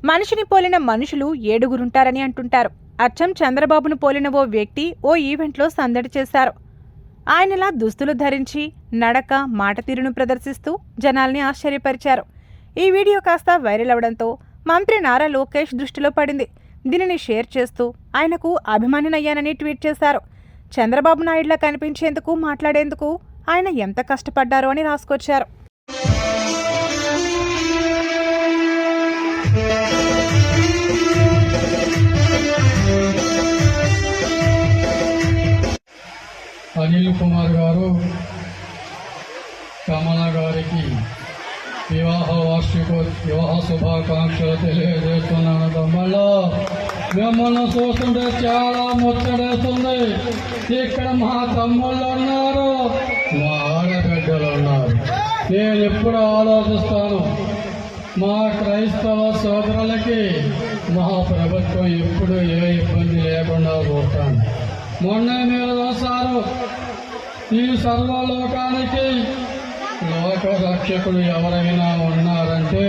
మనిషిని పోలిన మనుషులు 7గురుంటారని అంటుంటారు. అచ్చం చంద్రబాబును పోలిన ఓ వ్యక్తి ఓ ఈవెంట్లో సందడి చేశారు. ఆయనలా దుస్తులు ధరించి నడక, మాట తీరును ప్రదర్శిస్తూ జనాల్ని ఆశ్చర్యపరిచారు. ఈ వీడియో కాస్త వైరల్ అవడంతో మంత్రి నారా లోకేష్ దృష్టిలో పడింది. దీనిని షేర్ చేస్తూ ఆయనకు అభిమానినయ్యానని ట్వీట్ చేశారు. చంద్రబాబు నాయుడులా కనిపించేందుకు, మాట్లాడేందుకు ఆయన ఎంత కష్టపడ్డారో అని రాసుకొచ్చారు. అనిల్ కుమార్ గారు కమల గారికి వివాహ శుభాకాంక్షలు తెలియజేస్తున్నాను. తమ్ముళ్ళు, మిమ్మల్ని చూస్తుంటే చాలా ముచ్చటేస్తుంది. ఇక్కడ మా తమ్ముళ్ళు ఉన్నారు, మా ఆడబిడ్డలు ఉన్నారు. నేను ఎప్పుడు ఆలోచిస్తాను, మా క్రైస్తవ సోదరులకి మా ప్రభుత్వం ఎప్పుడు ఏ ఇబ్బంది లేకుండా చూస్తాను. మొన్న మీరు చూస్తారు, ఈ సర్వలోకానికి లోక రక్షకుడు ఎవరైనా ఉన్నారంటే